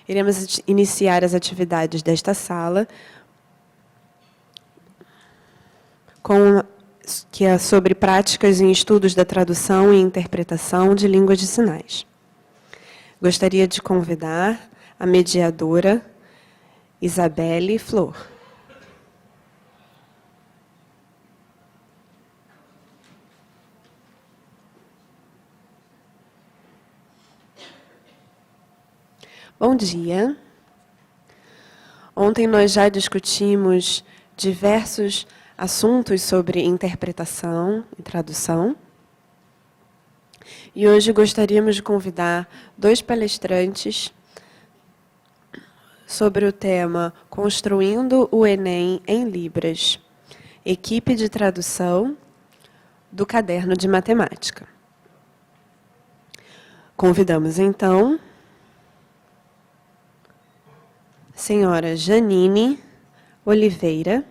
Iremos iniciar as atividades desta sala, que é sobre práticas em estudos da tradução e interpretação de línguas de sinais. Gostaria de convidar a mediadora Isabelle Flor. Bom dia. Ontem nós já discutimos diversos assuntos sobre interpretação e tradução. E hoje gostaríamos de convidar dois palestrantes sobre o tema Construindo o Enem em Libras, equipe de tradução do Caderno de Matemática. Convidamos, então, a senhora Janine Oliveira,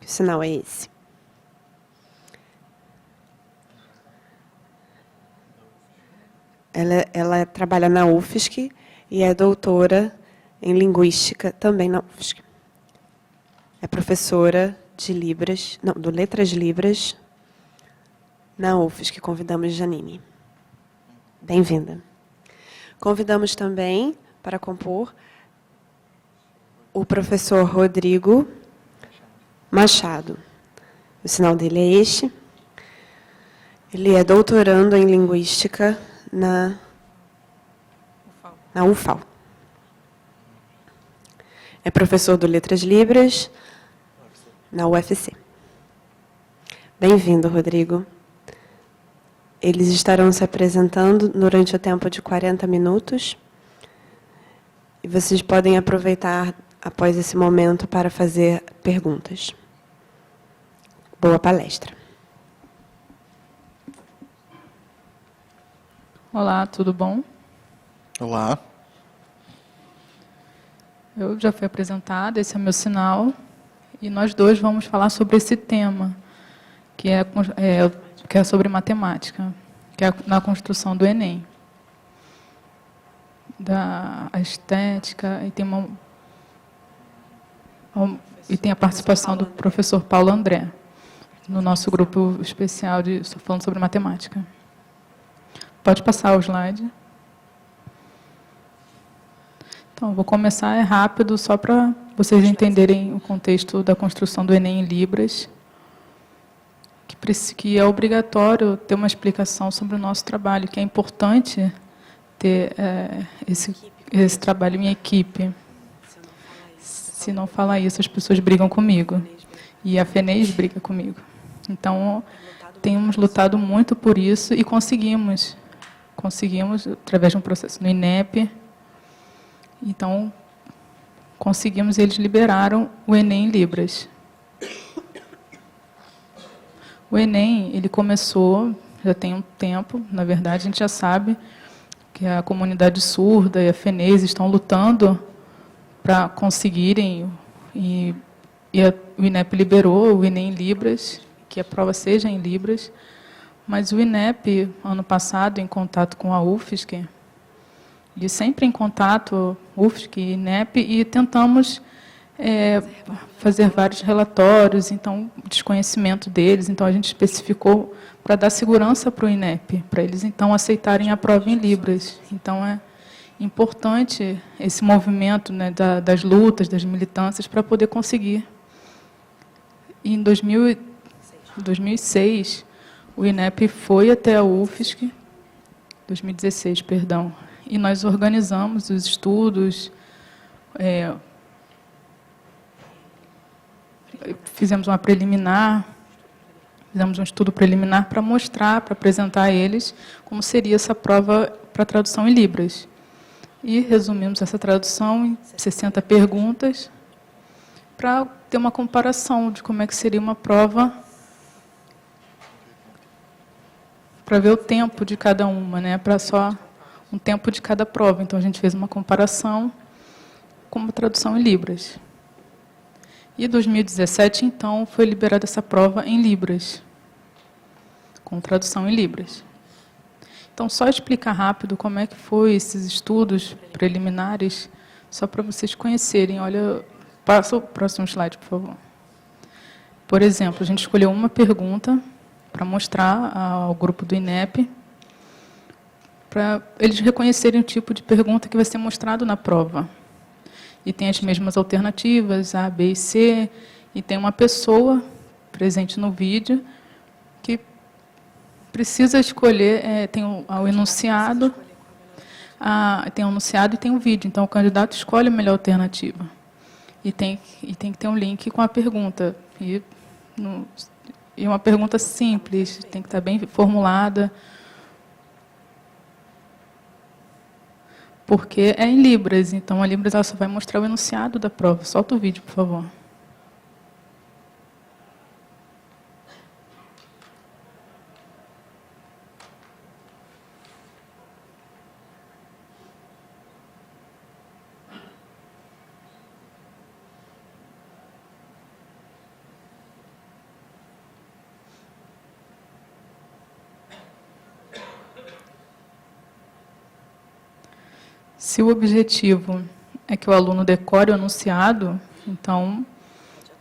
que o sinal é esse. Ela trabalha na UFSC e é doutora em Linguística também na UFSC. É professora de Libras, não, do Letras Libras na UFSC. Convidamos Janine. Bem-vinda. Convidamos também para compor o professor Rodrigo Machado. O sinal dele é este. Ele é doutorando em Linguística na UFAL. É professor do Letras Libras na UFC. Bem-vindo, Rodrigo. Eles estarão se apresentando durante o tempo de 40 minutos. E vocês podem aproveitar após esse momento para fazer perguntas. Boa palestra. Olá, tudo bom? Olá. Eu já fui apresentada, esse é o meu sinal, e nós dois vamos falar sobre esse tema, que é sobre matemática, que é na construção do Enem. A estética, e tem a participação do professor Paulo André, no nosso grupo especial falando sobre matemática. Pode passar o slide. Então, vou começar rápido, só para vocês entenderem o contexto da construção do Enem em Libras, que é obrigatório ter uma explicação sobre o nosso trabalho, que é importante ter esse trabalho em equipe. Se não falar isso, as pessoas brigam comigo. E a FENES briga comigo. Então, temos lutado muito por isso e conseguimos, através de um processo no INEP. Então, conseguimos, eles liberaram o Enem em Libras. O Enem, ele começou, já tem um tempo, na verdade, a gente já sabe que a comunidade surda e a FENES estão lutando para conseguirem, o INEP liberou o Enem em Libras, que a prova seja em Libras, mas o INEP, ano passado, em contato com a UFSC, e sempre em contato, UFSC e INEP, e tentamos fazer vários relatórios, então, desconhecimento deles, então a gente especificou para dar segurança para o INEP, para eles, então, aceitarem a prova em Libras. Então, é importante esse movimento, né, das lutas, das militâncias, para poder conseguir. E em 2006, o INEP foi até a UFSC, 2016, perdão, e nós organizamos os estudos, fizemos uma preliminar, fizemos um estudo preliminar para mostrar, para apresentar a eles como seria essa prova para tradução em Libras. E resumimos essa tradução em 60 perguntas para ter uma comparação de como é que seria uma prova, para ver o tempo de cada uma, né? Para só um tempo de cada prova. Então, a gente fez uma comparação com uma tradução em Libras. E em 2017, então, foi liberada essa prova em Libras, com tradução em Libras. Então, só explicar rápido como é que foi esses estudos preliminares Só para vocês conhecerem, olha, passa o próximo slide, por favor. Por exemplo, a gente escolheu uma pergunta para mostrar ao grupo do INEP, para eles reconhecerem o tipo de pergunta que vai ser mostrado na prova. E tem as mesmas alternativas, A, B e C, e tem uma pessoa presente no vídeo que precisa escolher, tem o enunciado, tem o enunciado e tem o vídeo. Então, o candidato escolhe a melhor alternativa. E tem que ter um link com a pergunta. E uma pergunta simples, tem que estar bem formulada, porque é em Libras. Então, a Libras ela só vai mostrar o enunciado da prova. Solta o vídeo, por favor. Se o objetivo é que o aluno decore o enunciado, então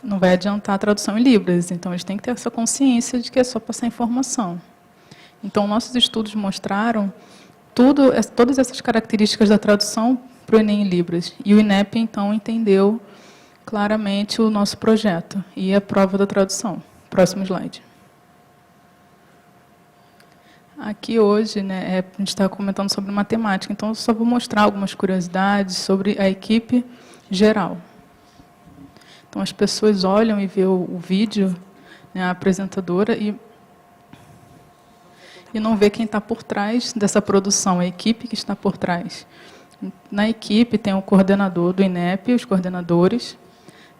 não vai adiantar a tradução em Libras. Então, eles têm que ter essa consciência de que é só passar informação. Então, nossos estudos mostraram todas essas características da tradução para o Enem em Libras. E o INEP, então, entendeu claramente o nosso projeto e a prova da tradução. Próximo slide. Aqui hoje, a gente está comentando sobre matemática, então eu só vou mostrar algumas curiosidades sobre a equipe geral. Então, as pessoas olham e veem o vídeo, a apresentadora, e não vê quem está por trás dessa produção, a equipe que está por trás. Na equipe tem o coordenador do INEP, os coordenadores,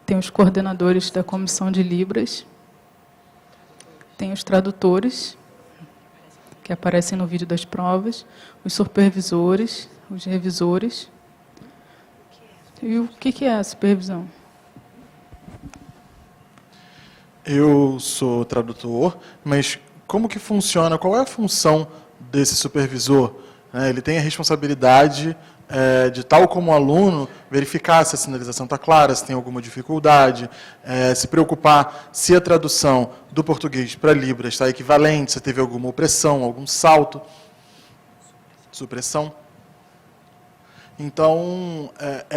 tem os coordenadores da Comissão de Libras, tem os tradutores, que aparecem no vídeo das provas, os supervisores, os revisores. E o que é a supervisão? Eu sou tradutor, mas como que funciona? Qual é a função desse supervisor? Ele tem a responsabilidade de, tal como o aluno, verificar se a sinalização está clara, se tem alguma dificuldade, se preocupar se a tradução do português para Libras está equivalente, se teve alguma opressão, algum salto, supressão. Então,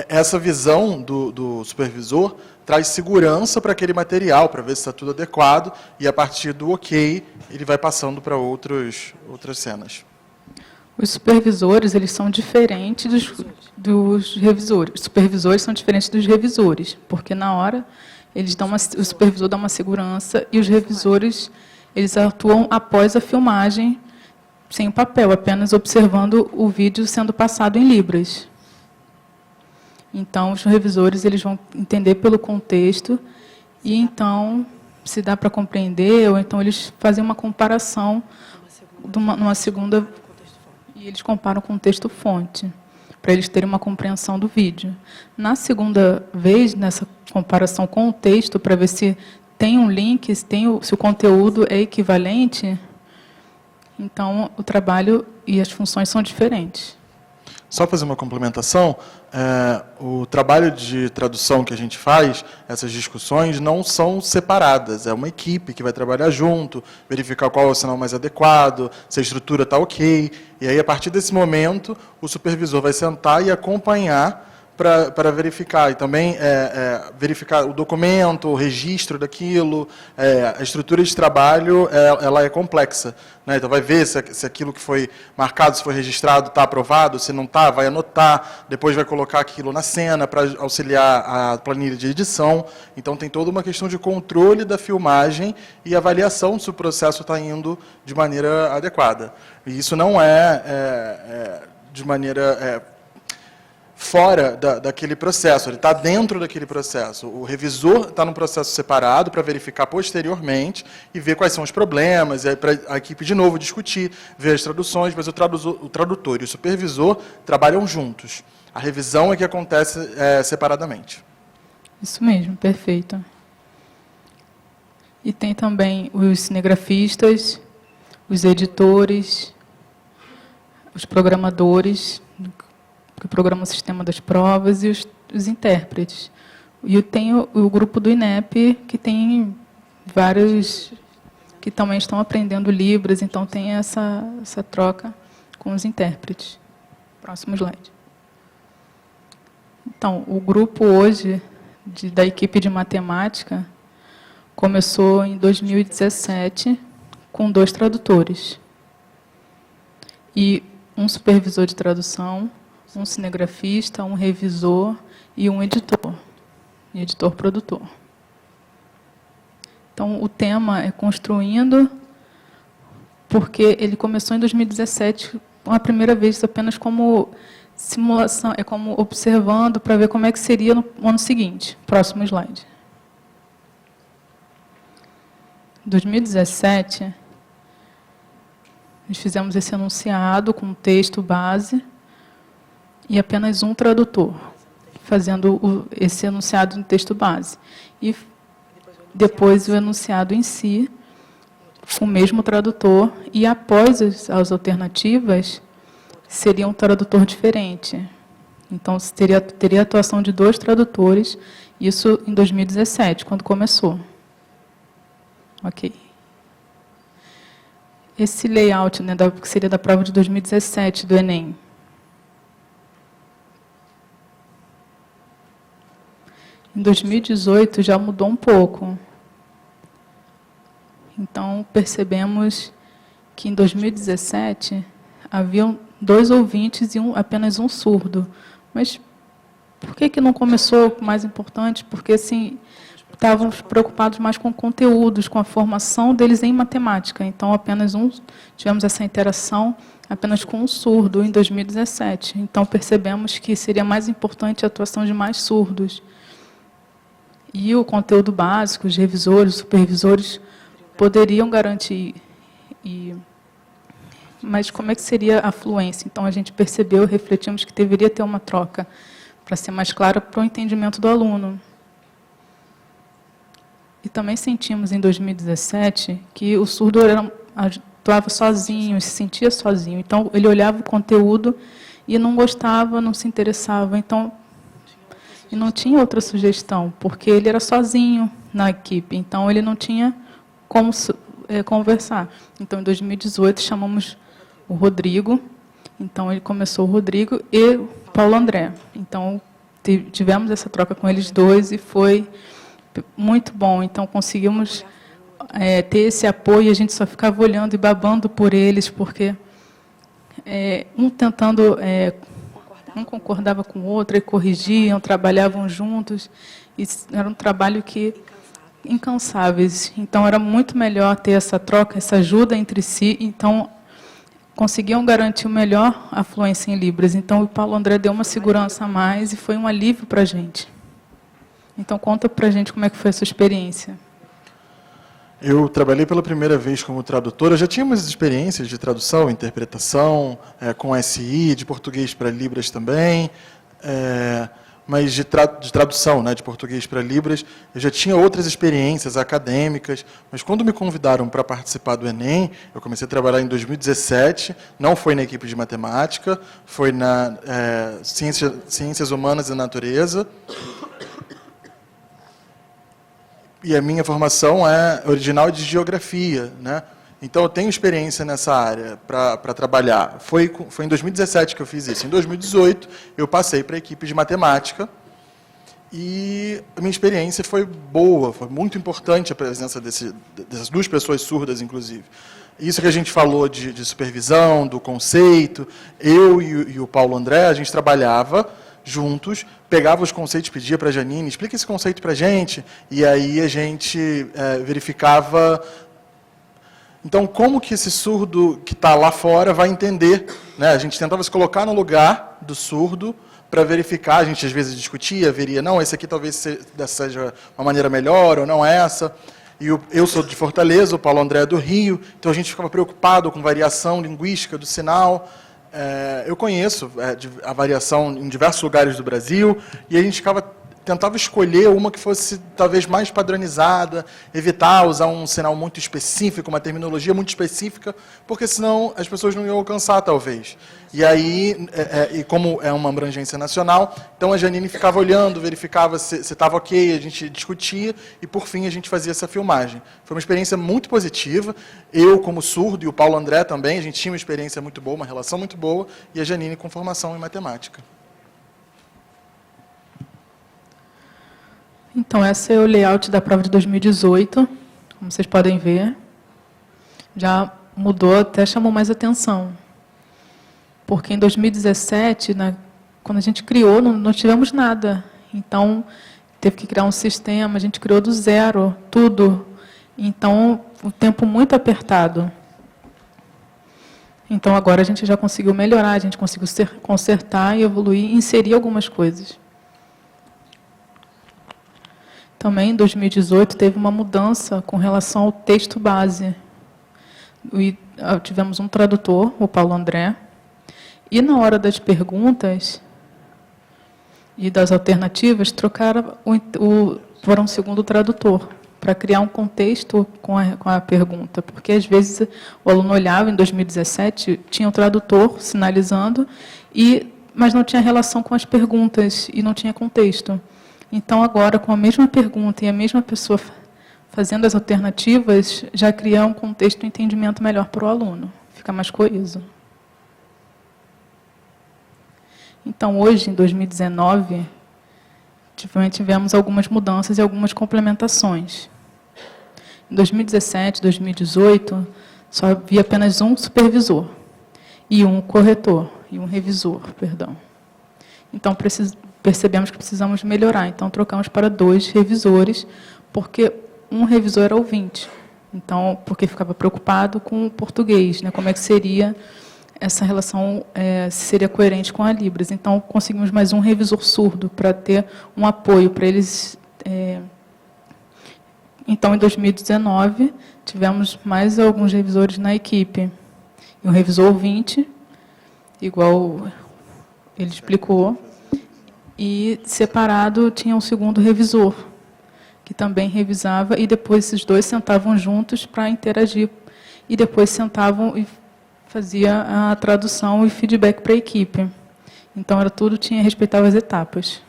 essa visão do supervisor traz segurança para aquele material, para ver se está tudo adequado, e a partir do ok, ele vai passando para outras cenas. Os supervisores, eles são diferentes dos revisores. Os supervisores são diferentes dos revisores, porque na hora o supervisor dá uma segurança e os revisores eles atuam após a filmagem, sem o papel, apenas observando o vídeo sendo passado em Libras. Então, os revisores eles vão entender pelo contexto e, então, se dá para compreender, ou então eles fazem uma comparação numa segunda... E eles comparam com o texto-fonte, para eles terem uma compreensão do vídeo. Na segunda vez, nessa comparação com o texto, para ver se tem um link, se o conteúdo é equivalente, então o trabalho e as funções são diferentes. Só fazer uma complementação, o trabalho de tradução que a gente faz, essas discussões, não são separadas. É uma equipe que vai trabalhar junto, verificar qual é o sinal mais adequado, se a estrutura está ok. E aí, a partir desse momento, o supervisor vai sentar e acompanhar para verificar. E também verificar o documento, o registro daquilo. A estrutura de trabalho ela é complexa. Então, vai ver se aquilo que foi marcado, se foi registrado, está aprovado, se não está, vai anotar, depois vai colocar aquilo na cena para auxiliar a planilha de edição. Então, tem toda uma questão de controle da filmagem e avaliação se o processo está indo de maneira adequada. E isso não de maneira... fora daquele processo, ele está dentro daquele processo. O revisor está num processo separado para verificar posteriormente e ver quais são os problemas, e aí para a equipe de novo discutir, ver as traduções, mas o tradutor e o supervisor trabalham juntos. A revisão é que acontece separadamente. Isso mesmo, perfeito. E tem também os cinegrafistas, os editores, os programadores, que programa o sistema das provas, e os intérpretes. E tem o grupo do INEP, que tem vários que também estão aprendendo Libras, então tem essa troca com os intérpretes. Próximo slide. Então, o grupo hoje da equipe de matemática começou em 2017 com 2 tradutores e um supervisor de tradução, um cinegrafista, um revisor e um editor-produtor. Então, o tema é construindo, porque ele começou em 2017, a primeira vez apenas como simulação, como observando para ver como é que seria no ano seguinte. Próximo slide. Em 2017, nós fizemos esse enunciado com texto base e apenas um tradutor, fazendo esse enunciado no texto base. E depois o enunciado em si, com o mesmo tradutor, e após as alternativas, seria um tradutor diferente. Então, teria a atuação de 2 tradutores, isso em 2017, quando começou. Ok. Esse layout, né, que seria da prova de 2017 do Enem. Em 2018 já mudou um pouco. Então, percebemos que em 2017 haviam 2 ouvintes e apenas um surdo. Mas por que não começou o mais importante? Porque, assim, estavam preocupados mais com conteúdos, com a formação deles em matemática. Então, tivemos essa interação apenas com um surdo em 2017. Então, percebemos que seria mais importante a atuação de mais surdos. E o conteúdo básico, os revisores, os supervisores, poderiam garantir. Mas como é que seria a fluência? Então, a gente percebeu, refletimos que deveria ter uma troca, para ser mais clara para o entendimento do aluno. E também sentimos, em 2017, que o surdo atuava sozinho, se sentia sozinho. Então, ele olhava o conteúdo e não gostava, não se interessava. Então, e não tinha outra sugestão, porque ele era sozinho na equipe. Então, ele não tinha como conversar. Então, em 2018, chamamos o Rodrigo. Então, ele começou o Rodrigo e o Paulo André. Então, tivemos essa troca com eles 2 e foi muito bom. Então, conseguimos ter esse apoio, a gente só ficava olhando e babando por eles, porque um tentando, um concordava com o outro, e corrigiam, trabalhavam juntos, e era um trabalho que incansáveis. Então, era muito melhor ter essa troca, essa ajuda entre si. Então, conseguiam garantir o melhor a fluência em Libras. Então, o Paulo André deu uma segurança a mais e foi um alívio para a gente. Então, conta para a gente como é que foi a sua experiência. Eu trabalhei pela primeira vez como tradutor. Eu já tinha umas experiências de tradução, interpretação, com SI, de português para Libras também, mas de tradução, né, de português para Libras, eu já tinha outras experiências acadêmicas, mas quando me convidaram para participar do Enem, eu comecei a trabalhar em 2017, não foi na equipe de matemática, foi na Ciências Humanas e Natureza. E a minha formação é original de geografia, né? Então, eu tenho experiência nessa área para trabalhar. Foi em 2017 que eu fiz isso. Em 2018, eu passei para a equipe de matemática e a minha experiência foi boa, foi muito importante a presença dessas 2 pessoas surdas, inclusive. Isso que a gente falou de supervisão, do conceito, eu e o Paulo André, a gente trabalhava juntos, pegava os conceitos, pedia para a Janine, explica esse conceito para a gente, e aí a gente verificava. Então, como que esse surdo que está lá fora vai entender? Né? A gente tentava se colocar no lugar do surdo para verificar, a gente às vezes discutia, veria, não, esse aqui talvez seja uma maneira melhor, ou não essa. E eu sou de Fortaleza, o Paulo André é do Rio, então a gente ficava preocupado com variação linguística do sinal. Eu conheço a variação em diversos lugares do Brasil, e a gente ficava tentava escolher uma que fosse talvez mais padronizada, evitar usar um sinal muito específico, uma terminologia muito específica, porque senão as pessoas não iam alcançar, talvez. E aí, e como é uma abrangência nacional, então a Janine ficava olhando, verificava se estava ok, a gente discutia, e por fim a gente fazia essa filmagem. Foi uma experiência muito positiva, eu como surdo e o Paulo André também, a gente tinha uma experiência muito boa, uma relação muito boa, e a Janine com formação em matemática. Então, esse é o layout da prova de 2018, como vocês podem ver. Já mudou, até chamou mais atenção. Porque em 2017, quando a gente criou, não tivemos nada. Então, teve que criar um sistema, a gente criou do zero, tudo. Então, um tempo muito apertado. Então, agora a gente já conseguiu melhorar, a gente conseguiu consertar e evoluir e inserir algumas coisas. Também, em 2018, teve uma mudança com relação ao texto base. Tivemos um tradutor, o Paulo André, e na hora das perguntas e das alternativas, trocaram para um segundo tradutor, para criar um contexto com a pergunta. Porque, às vezes, o aluno olhava, em 2017, tinha o tradutor sinalizando, mas não tinha relação com as perguntas e não tinha contexto. Então, agora, com a mesma pergunta e a mesma pessoa fazendo as alternativas, já cria um contexto e um entendimento melhor para o aluno. Fica mais coeso. Então, hoje, em 2019, tivemos algumas mudanças e algumas complementações. Em 2017, 2018, só havia apenas um supervisor e um corretor, e um revisor, perdão. Então, percebemos que precisamos melhorar. Então, trocamos para 2 revisores, porque um revisor era ouvinte. Então, porque ficava preocupado com o português, né? Como é que seria essa relação, se seria coerente com a Libras. Então, conseguimos mais um revisor surdo para ter um apoio para eles. Então, em 2019, tivemos mais alguns revisores na equipe. E um revisor ouvinte, igual ele explicou, e separado tinha um segundo revisor, que também revisava, e depois esses 2 sentavam juntos para interagir, e depois sentavam e fazia a tradução e feedback para a equipe. Então, respeitava as etapas.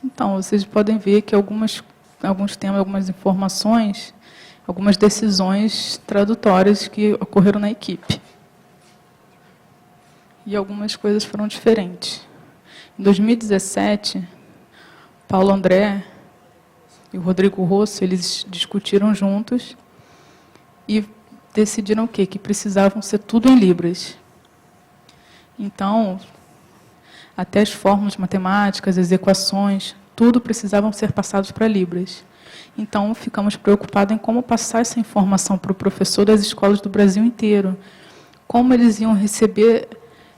Então, vocês podem ver que alguns temas, algumas informações, algumas decisões tradutórias que ocorreram na equipe. E algumas coisas foram diferentes. Em 2017, Paulo André e o Rodrigo Rosso, eles discutiram juntos e decidiram o quê? Que precisavam ser tudo em Libras. Então, até as fórmulas matemáticas, as equações, tudo precisavam ser passados para Libras. Então, ficamos preocupados em como passar essa informação para o professor das escolas do Brasil inteiro. Como eles iam receber,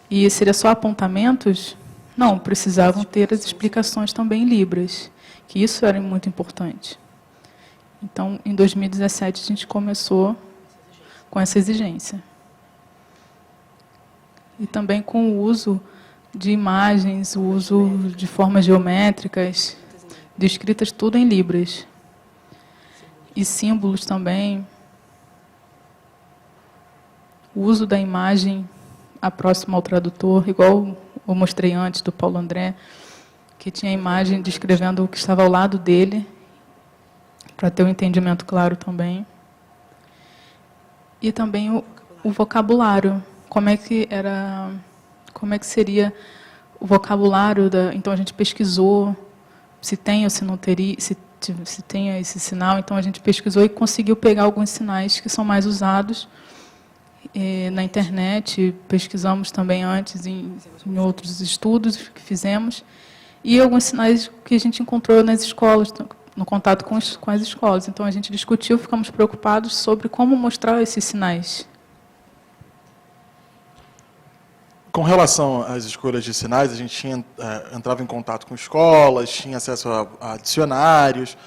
e seria só apontamentos? Não, precisavam ter as explicações também em Libras, que isso era muito importante. Então, em 2017, a gente começou com essa exigência. E também com o uso de imagens, o uso de formas geométricas, descritas tudo em Libras. E símbolos também. O uso da imagem próxima ao tradutor, igual eu mostrei antes do Paulo André, que tinha a imagem descrevendo o que estava ao lado dele, para ter um entendimento claro também. E também o vocabulário. Como é que seria o vocabulário então a gente pesquisou se tem ou se não teria, se tem esse sinal, então a gente pesquisou e conseguiu pegar alguns sinais que são mais usados na internet, pesquisamos também antes em outros estudos que fizemos, e alguns sinais que a gente encontrou nas escolas, no contato com as escolas. Então, a gente discutiu, ficamos preocupados sobre como mostrar esses sinais. Com relação às escolhas de sinais, a gente entrava em contato com escolas, tinha acesso a dicionários,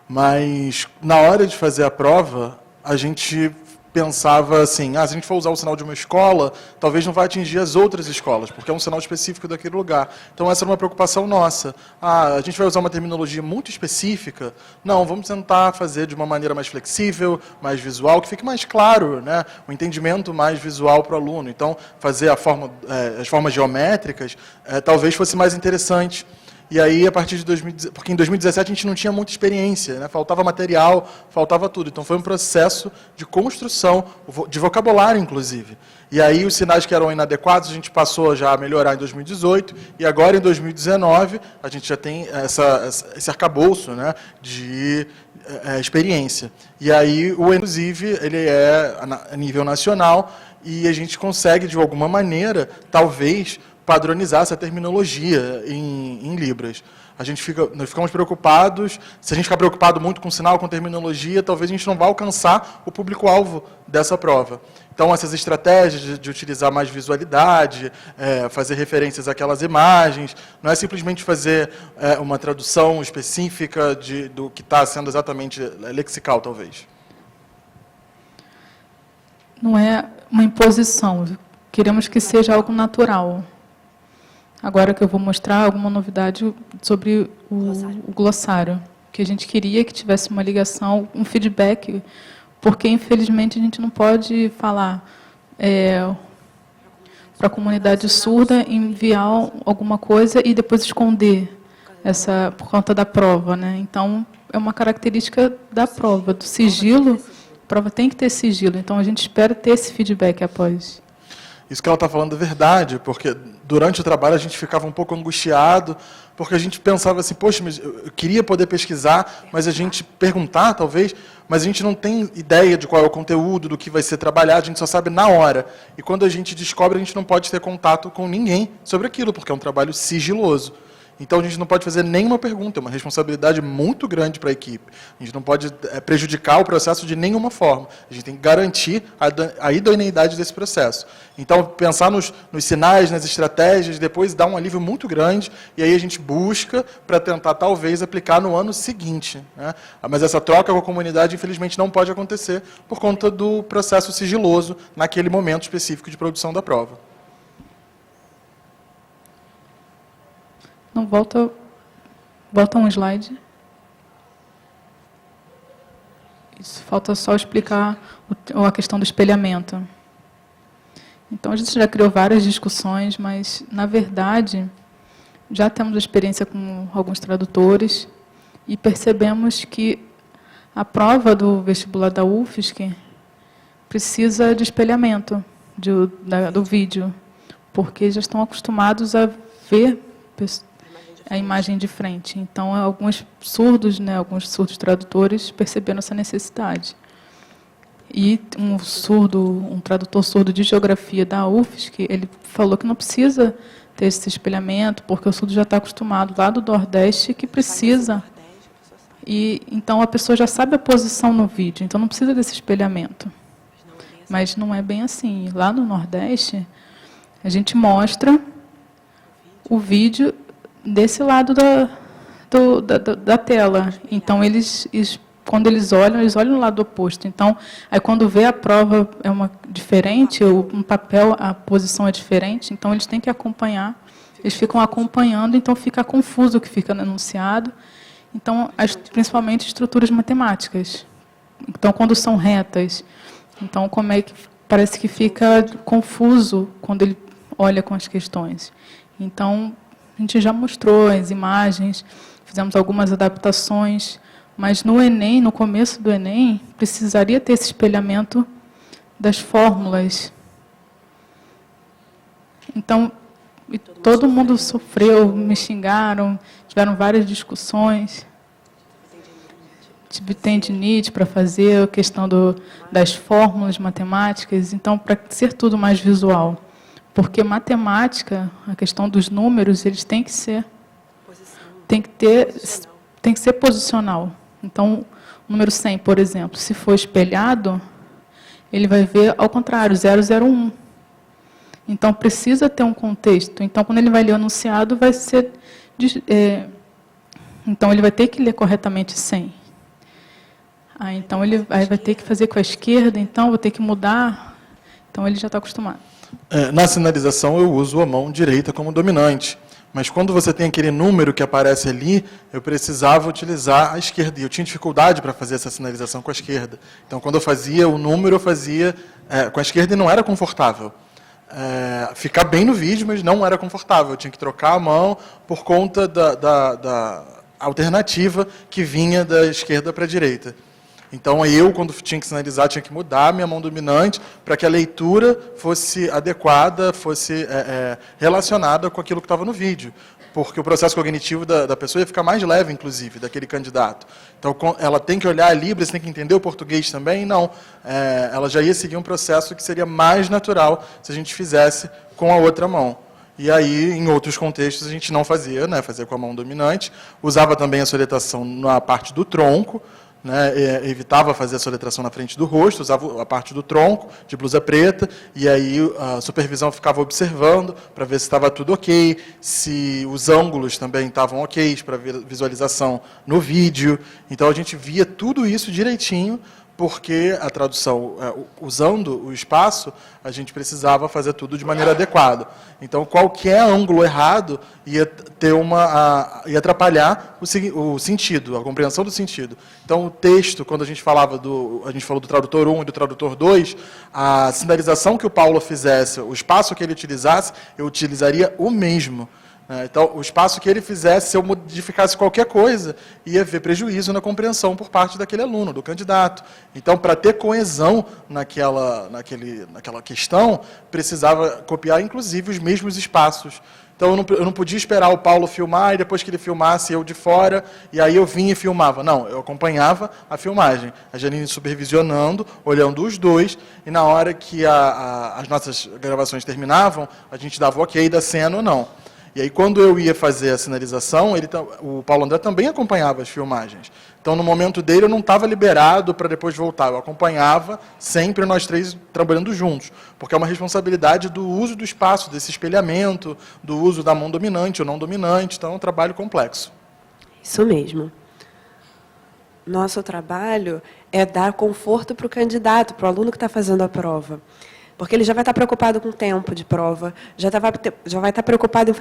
mas na hora de fazer a prova, a gente pensava assim, se a gente for usar o sinal de uma escola, talvez não vai atingir as outras escolas, porque é um sinal específico daquele lugar. Então, essa era uma preocupação nossa. A gente vai usar uma terminologia muito específica? Não, vamos tentar fazer de uma maneira mais flexível, mais visual, que fique mais claro, né? O entendimento mais visual para o aluno. Então, fazer as formas geométricas talvez fosse mais interessante. E aí, a partir de 2017, porque em 2017 a gente não tinha muita experiência, né? Faltava material, faltava tudo. Então, foi um processo de construção, de vocabulário, inclusive. E aí, os sinais que eram inadequados, a gente passou já a melhorar em 2018, e agora, em 2019, a gente já tem esse arcabouço, né, de experiência. E aí, inclusive, ele é a nível nacional, e a gente consegue, de alguma maneira, talvez, padronizar essa terminologia em Libras. Nós ficamos preocupados, se a gente ficar preocupado muito com sinal, com terminologia, talvez a gente não vá alcançar o público-alvo dessa prova. Então, essas estratégias de utilizar mais visualidade, fazer referências àquelas imagens, não é simplesmente fazer uma tradução específica do que está sendo exatamente lexical, talvez. Não é uma imposição, queremos que seja algo natural. Agora que eu vou mostrar alguma novidade sobre o glossário, que a gente queria que tivesse uma ligação, um feedback, porque, infelizmente, a gente não pode falar para a comunidade surda, enviar alguma coisa e depois esconder por conta da prova, né? Então, é uma característica da prova, do sigilo. A prova tem que ter sigilo, então a gente espera ter esse feedback após. Isso que ela está falando é verdade, porque durante o trabalho a gente ficava um pouco angustiado, porque a gente pensava assim, poxa, mas eu queria poder pesquisar, mas a gente perguntar, talvez, mas a gente não tem ideia de qual é o conteúdo, do que vai ser trabalhado, a gente só sabe na hora. E quando a gente descobre, a gente não pode ter contato com ninguém sobre aquilo, porque é um trabalho sigiloso. Então, a gente não pode fazer nenhuma pergunta, é uma responsabilidade muito grande para a equipe. A gente não pode prejudicar o processo de nenhuma forma. A gente tem que garantir a idoneidade desse processo. Então, pensar nos sinais, nas estratégias, depois dá um alívio muito grande, e aí a gente busca para tentar, talvez, aplicar no ano seguinte, né? Mas essa troca com a comunidade, infelizmente, não pode acontecer por conta do processo sigiloso naquele momento específico de produção da prova. Não, volta um slide. Isso, falta só explicar a questão do espelhamento. Então, a gente já criou várias discussões, mas, na verdade, já temos experiência com alguns tradutores e percebemos que a prova do vestibular da UFSC precisa de espelhamento do vídeo, porque já estão acostumados a ver a imagem de frente. Então, alguns surdos, né, alguns surdos tradutores perceberam essa necessidade. E um tradutor surdo de geografia da UFSC, ele falou que não precisa ter esse espelhamento, porque o surdo já está acostumado lá do Nordeste, que precisa. E então a pessoa já sabe a posição no vídeo, então não precisa desse espelhamento. Mas não é bem assim. Lá no Nordeste, a gente mostra o vídeo desse lado da tela. Então, quando eles olham no lado oposto. Então, aí quando vê a prova diferente, um papel, a posição é diferente, então eles têm que acompanhar, eles ficam acompanhando, então fica confuso o que fica no enunciado. Então, principalmente estruturas matemáticas. Então, quando são retas, então como é que parece que fica confuso quando ele olha com as questões. Então, a gente já mostrou as imagens, fizemos algumas adaptações, mas no Enem, no começo do Enem, precisaria ter esse espelhamento das fórmulas. Então, todo mundo sofreu, me xingaram, tiveram várias discussões. Tive tendinite para fazer a questão das fórmulas matemáticas, então, para ser tudo mais visual. Porque matemática, a questão dos números, eles têm que ser posicional. Então, o número 100, por exemplo, se for espelhado, ele vai ver ao contrário, 001. Então, precisa ter um contexto. Então, quando ele vai ler o enunciado, vai ser... então, ele vai ter que ler corretamente 100. Então ele vai ter que fazer com a esquerda, então vou ter que mudar. Então ele já está acostumado. Na sinalização eu uso a mão direita como dominante, mas quando você tem aquele número que aparece ali, eu precisava utilizar a esquerda, e eu tinha dificuldade para fazer essa sinalização com a esquerda. Então, quando eu fazia o número, eu fazia com a esquerda e não era confortável. Ficar bem no vídeo, mas não era confortável. Eu tinha que trocar a mão por conta da alternativa que vinha da esquerda para a direita. Então, eu, quando tinha que sinalizar, tinha que mudar a minha mão dominante para que a leitura fosse adequada, fosse relacionada com aquilo que estava no vídeo. Porque o processo cognitivo da pessoa ia ficar mais leve, inclusive, daquele candidato. Então, ela tem que olhar a Libras, tem que entender o português também? Não. Ela já ia seguir um processo que seria mais natural se a gente fizesse com a outra mão. E aí, em outros contextos, a gente não fazia, né? Fazia com a mão dominante. Usava também a soletração na parte do tronco, né, evitava fazer a soletração na frente do rosto, usava a parte do tronco, de blusa preta, e aí a supervisão ficava observando para ver se estava tudo ok, se os ângulos também estavam ok para visualização no vídeo. Então, a gente via tudo isso direitinho, porque a tradução, usando o espaço, a gente precisava fazer tudo de maneira adequada. Então, qualquer ângulo errado ia atrapalhar o sentido, a compreensão do sentido. Então, o texto, quando a gente falou do tradutor 1 e do tradutor 2, a sinalização que o Paulo fizesse, o espaço que ele utilizasse, eu utilizaria o mesmo. Então, o espaço que ele fizesse, se eu modificasse qualquer coisa, ia haver prejuízo na compreensão por parte daquele aluno, do candidato. Então, para ter coesão naquela questão, precisava copiar, inclusive, os mesmos espaços. Então, eu não podia esperar o Paulo filmar, e depois que ele filmasse, eu de fora, e aí eu vinha e filmava. Não, eu acompanhava a filmagem. A Janine supervisionando, olhando os dois, e na hora que as nossas gravações terminavam, a gente dava o ok da cena ou não. E aí, quando eu ia fazer a sinalização, o Paulo André também acompanhava as filmagens. Então, no momento dele, eu não estava liberado para depois voltar. Eu acompanhava sempre nós três trabalhando juntos, porque é uma responsabilidade do uso do espaço, desse espelhamento, do uso da mão dominante ou não dominante. Então, é um trabalho complexo. Isso mesmo. Nosso trabalho é dar conforto para o candidato, para o aluno que está fazendo a prova. Porque ele já vai estar preocupado com o tempo de prova, já vai estar preocupado em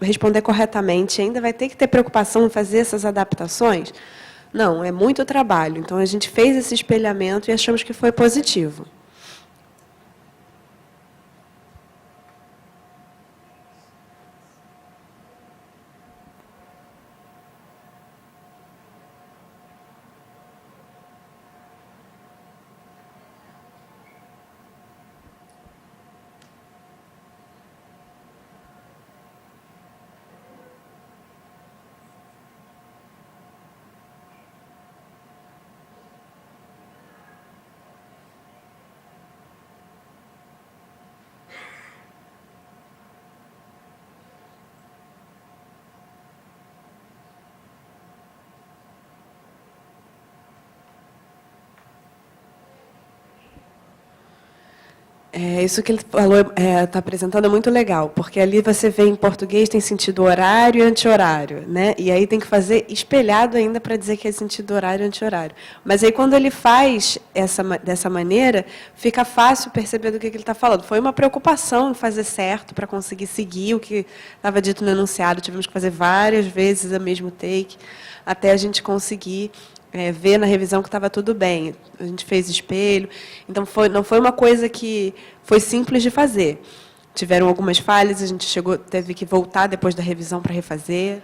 responder corretamente, ainda vai ter que ter preocupação em fazer essas adaptações. Não, é muito trabalho. Então, a gente fez esse espelhamento e achamos que foi positivo. Isso que ele falou, está apresentando, é muito legal, porque ali você vê em português tem sentido horário e anti-horário, né? E aí tem que fazer espelhado ainda para dizer que é sentido horário e anti-horário. Mas aí quando ele faz dessa maneira, fica fácil perceber do que ele está falando. Foi uma preocupação em fazer certo para conseguir seguir o que estava dito no enunciado. Tivemos que fazer várias vezes o mesmo take, até a gente conseguir ver na revisão que estava tudo bem. A gente fez espelho. Então, não foi uma coisa que foi simples de fazer. Tiveram algumas falhas, a gente teve que voltar depois da revisão para refazer.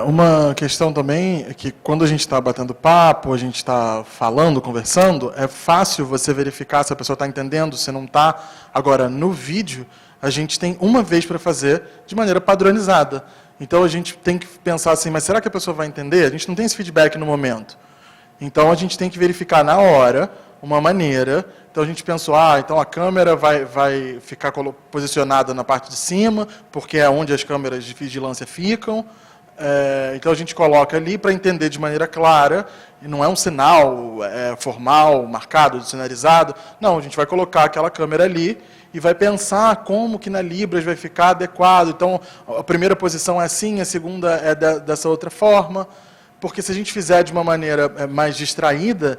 Uma questão também é que, quando a gente está batendo papo, a gente está falando, conversando, é fácil você verificar se a pessoa está entendendo, se não está. Agora, no vídeo, a gente tem uma vez para fazer de maneira padronizada. Então, a gente tem que pensar assim, mas será que a pessoa vai entender? A gente não tem esse feedback no momento. Então, a gente tem que verificar na hora uma maneira. Então, a gente pensou, então a câmera vai ficar posicionada na parte de cima, porque é onde as câmeras de vigilância ficam. Então, a gente coloca ali para entender de maneira clara, e não é um sinal formal, marcado, sinalizado. Não, a gente vai colocar aquela câmera ali e vai pensar como que na Libras vai ficar adequado. Então, a primeira posição é assim, a segunda é dessa outra forma. porque se a gente fizer de uma maneira mais distraída,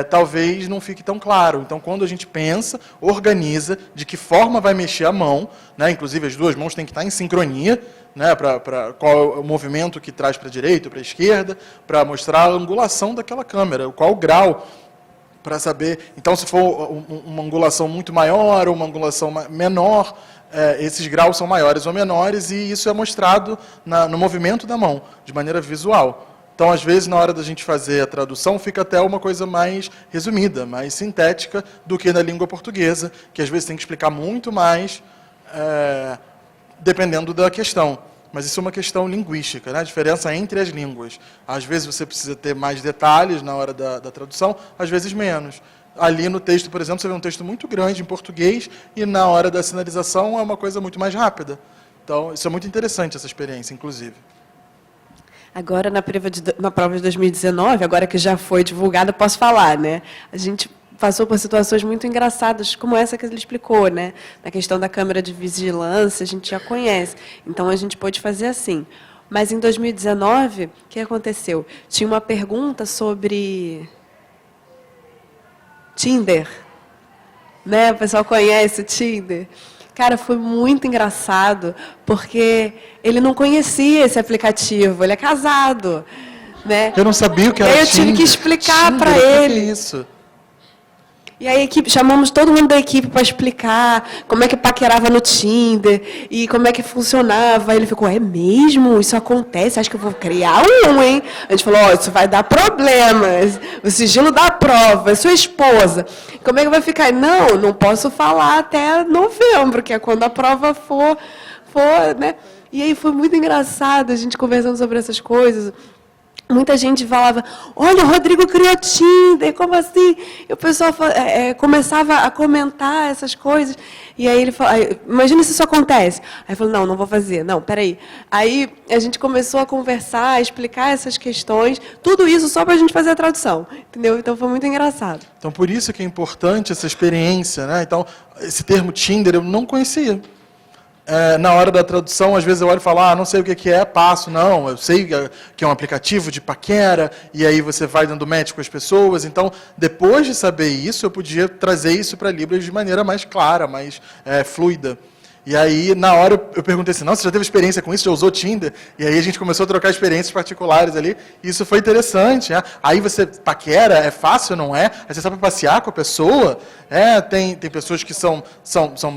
talvez não fique tão claro. Então, quando a gente pensa, organiza de que forma vai mexer a mão, né? Inclusive as duas mãos têm que estar em sincronia, né? Qual é o movimento que traz para a direita ou para a esquerda, para mostrar a angulação daquela câmera, qual o grau, para saber. Então, se for uma angulação muito maior ou uma angulação menor, esses graus são maiores ou menores, e isso é mostrado no movimento da mão, de maneira visual. Então, às vezes, na hora da gente fazer a tradução, fica até uma coisa mais resumida, mais sintética do que na língua portuguesa, que às vezes tem que explicar muito mais, dependendo da questão. Mas isso é uma questão linguística, né? A diferença entre as línguas. Às vezes você precisa ter mais detalhes na hora da tradução, às vezes menos. Ali no texto, por exemplo, você vê um texto muito grande em português e na hora da sinalização é uma coisa muito mais rápida. Então, isso é muito interessante, essa experiência, inclusive. Agora, na prova de 2019, agora que já foi divulgada, posso falar, né? A gente passou por situações muito engraçadas, como essa que ele explicou, né? Na questão da câmera de vigilância, a gente já conhece. Então, a gente pôde fazer assim. Mas, em 2019, o que aconteceu? Tinha uma pergunta sobre Tinder. Né? O pessoal conhece o Tinder? Cara, foi muito engraçado, porque ele não conhecia esse aplicativo, ele é casado. Né? Eu não sabia o que era Tinder. Tinder. Eu tive que explicar Tinder, para ele. ele. Que é isso? E aí chamamos todo mundo da equipe para explicar como é que paquerava no Tinder e como é que funcionava. Aí ele ficou, é mesmo? Isso acontece? Acho que eu vou criar um, hein? A gente falou, isso vai dar problemas. O sigilo da prova, é sua esposa. Como é que vai ficar? Não posso falar até novembro, que é quando a prova for, né? E aí foi muito engraçado a gente conversando sobre essas coisas. Muita gente falava, olha, o Rodrigo criou Tinder, como assim? E o pessoal começava a comentar essas coisas. E aí ele falou, imagina se isso acontece. Aí ele falou, não vou fazer. Não, peraí. Aí a gente começou a conversar, a explicar essas questões, tudo isso só para a gente fazer a tradução. Entendeu? Então foi muito engraçado. Então, por isso que é importante essa experiência, né? Então, esse termo Tinder eu não conhecia. Na hora da tradução, às vezes eu olho e falo, não sei o que é, passo. Não, eu sei que é um aplicativo de paquera, e aí você vai dando match com as pessoas. Então, depois de saber isso, eu podia trazer isso para Libras de maneira mais clara, mais fluida. E aí, na hora, eu perguntei assim, você já teve experiência com isso? Já usou Tinder? E aí a gente começou a trocar experiências particulares ali, e isso foi interessante. Né? Aí você paquera, é fácil, não é? Aí você sabe passear com a pessoa, tem pessoas que são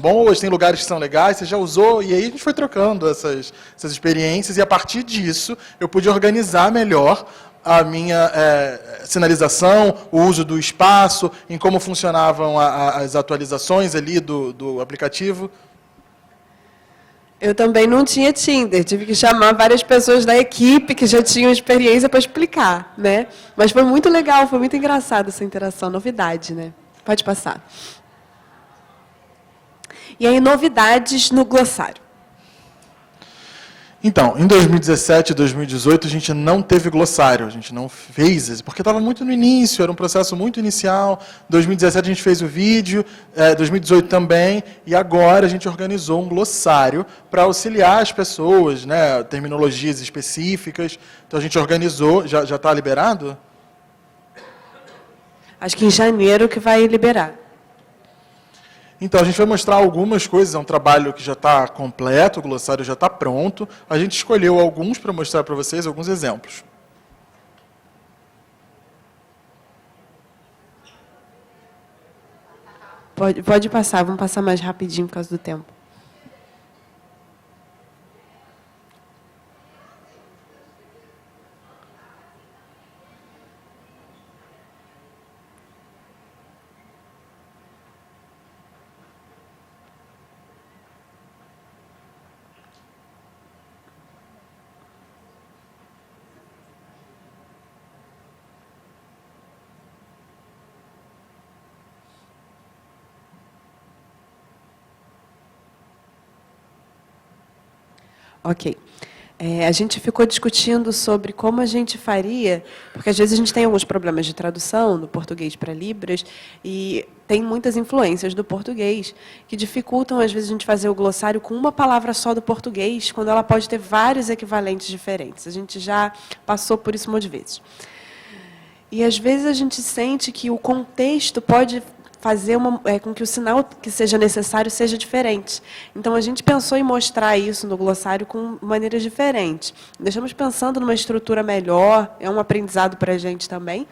boas, tem lugares que são legais, você já usou, e aí a gente foi trocando essas experiências, e a partir disso, eu pude organizar melhor a minha sinalização, o uso do espaço, em como funcionavam as atualizações ali do aplicativo. Eu também não tinha Tinder, tive que chamar várias pessoas da equipe que já tinham experiência para explicar, né? Mas foi muito legal, foi muito engraçado essa interação, novidade, né? Pode passar. E aí, novidades no glossário. Então, em 2017 e 2018, a gente não teve glossário, a gente não fez, porque estava muito no início, era um processo muito inicial. Em 2017 a gente fez o vídeo, 2018 também, e agora a gente organizou um glossário para auxiliar as pessoas, né, terminologias específicas. Então a gente organizou, já está liberado? Acho que em janeiro que vai liberar. Então, a gente vai mostrar algumas coisas, é um trabalho que já está completo, o glossário já está pronto. A gente escolheu alguns para mostrar para vocês, alguns exemplos. Pode passar, vamos passar mais rapidinho por causa do tempo. Ok. A gente ficou discutindo sobre como a gente faria, porque às vezes a gente tem alguns problemas de tradução do português para Libras, e tem muitas influências do português que dificultam, às vezes, a gente fazer o glossário com uma palavra só do português, quando ela pode ter vários equivalentes diferentes. A gente já passou por isso um monte de vezes. E, às vezes, a gente sente que o contexto pode fazer com que o sinal que seja necessário seja diferente. Então, a gente pensou em mostrar isso no glossário com maneiras diferentes. Deixamos pensando numa estrutura melhor, é um aprendizado para a gente também.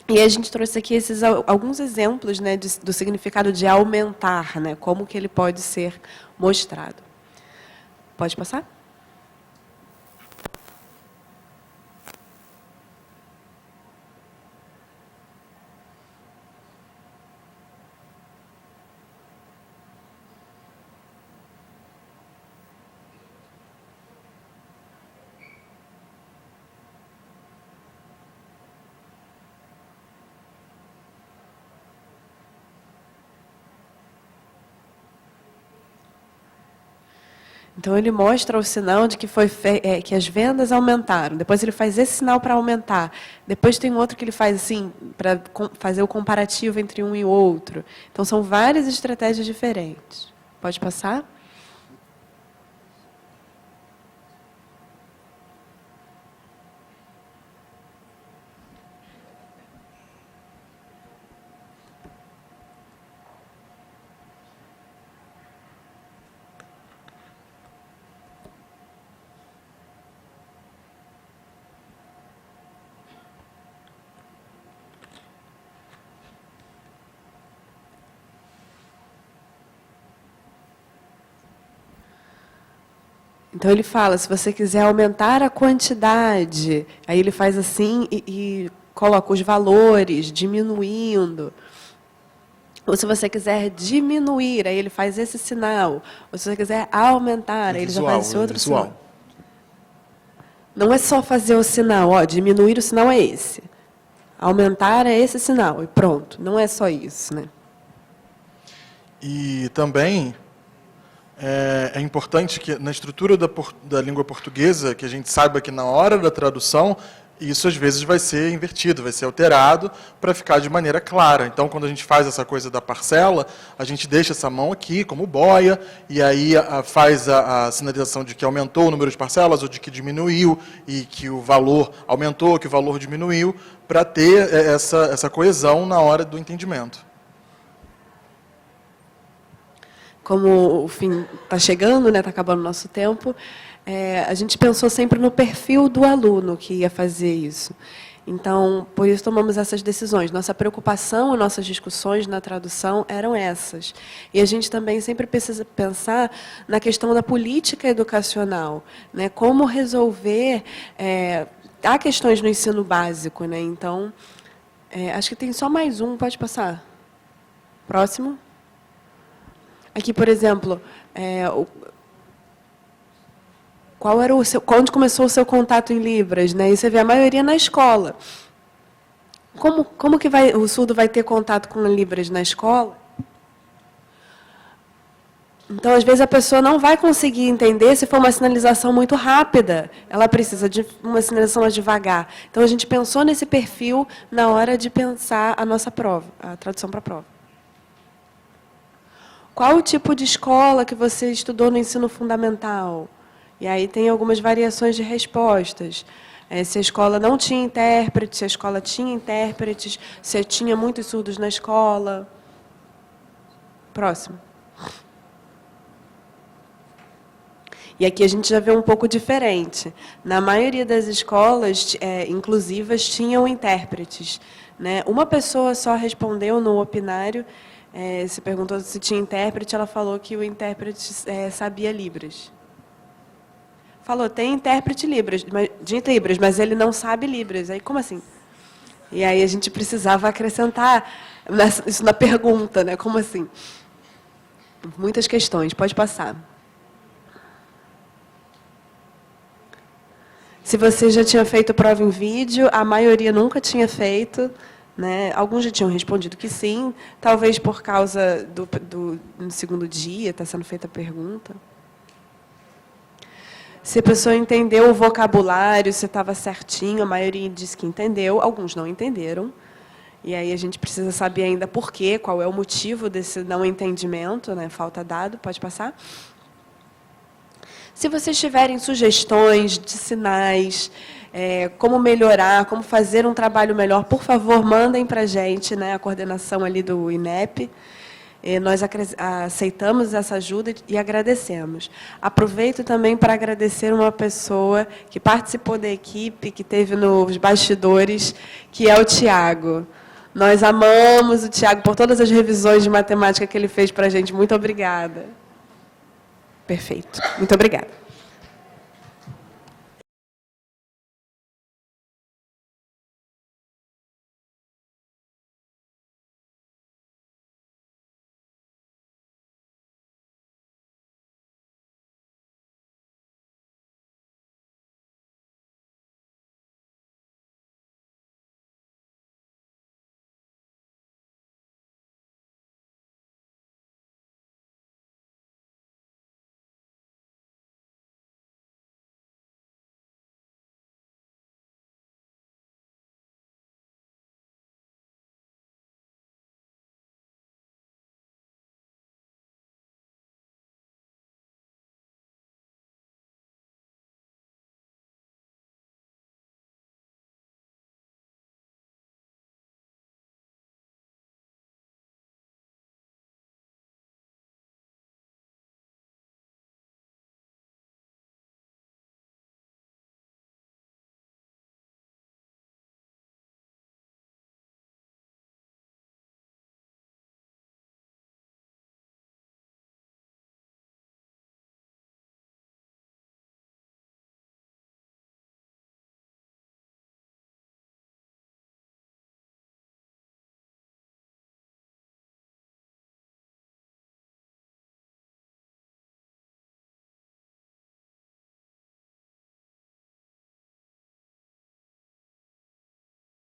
E a gente trouxe aqui alguns exemplos, né, do significado de aumentar, né, como que ele pode ser mostrado. Pode passar? Então, ele mostra o sinal de que, que as vendas aumentaram. Depois, ele faz esse sinal para aumentar. Depois, tem outro que ele faz assim, para fazer o comparativo entre um e outro. Então, são várias estratégias diferentes. Pode passar? Então, ele fala, se você quiser aumentar a quantidade, aí ele faz assim e coloca os valores, diminuindo. Ou se você quiser diminuir, aí ele faz esse sinal. Ou se você quiser aumentar, aí ele já faz esse outro sinal. Não é só fazer o sinal, ó, diminuir o sinal é esse. Aumentar é esse sinal, e pronto. Não é só isso, né? E também é importante que, na estrutura da língua portuguesa, que a gente saiba que, na hora da tradução, isso, às vezes, vai ser invertido, vai ser alterado para ficar de maneira clara. Então, quando a gente faz essa coisa da parcela, a gente deixa essa mão aqui como boia, e aí faz a sinalização de que aumentou o número de parcelas, ou de que diminuiu, e que o valor aumentou, que o valor diminuiu, para ter essa coesão na hora do entendimento. Como o fim está chegando, né, está acabando o nosso tempo, a gente pensou sempre no perfil do aluno que ia fazer isso. Então, por isso tomamos essas decisões. Nossa preocupação, nossas discussões na tradução eram essas. E a gente também sempre precisa pensar na questão da política educacional, né, como resolver... há questões no ensino básico, né? Então, acho que tem só mais um, pode passar. Próximo. Aqui, por exemplo, qual era onde começou o seu contato em Libras, né? E você vê a maioria na escola. Como que o surdo vai ter contato com Libras na escola? Então, às vezes, a pessoa não vai conseguir entender se for uma sinalização muito rápida. Ela precisa de uma sinalização mais devagar. Então, a gente pensou nesse perfil na hora de pensar a nossa prova, a tradução para a prova. Qual o tipo de escola que você estudou no ensino fundamental? E aí tem algumas variações de respostas. Se a escola não tinha intérprete, se a escola tinha intérpretes, se tinha muitos surdos na escola. Próximo. E aqui a gente já vê um pouco diferente. Na maioria das escolas inclusivas tinham intérpretes, né? Uma pessoa só respondeu no opinário. Se perguntou se tinha intérprete, ela falou que o intérprete sabia Libras. Falou, tem intérprete de Libras, mas ele não sabe Libras. Aí, como assim? E aí a gente precisava acrescentar isso na pergunta, né? Como assim? Muitas questões, pode passar. Se você já tinha feito prova em vídeo, a maioria nunca tinha feito. Né? Alguns já tinham respondido que sim, talvez por causa no segundo dia está sendo feita a pergunta. Se a pessoa entendeu o vocabulário, se estava certinho, a maioria disse que entendeu, alguns não entenderam. E aí a gente precisa saber ainda por quê, qual é o motivo desse não entendimento, né? Falta dado, pode passar. Se vocês tiverem sugestões de sinais, como melhorar, como fazer um trabalho melhor, por favor, mandem para a gente, né, a coordenação ali do INEP. Nós aceitamos essa ajuda e agradecemos. Aproveito também para agradecer uma pessoa que participou da equipe, que teve nos bastidores, que é o Tiago. Nós amamos o Tiago por todas as revisões de matemática que ele fez para a gente. Muito obrigada. Perfeito. Muito obrigada.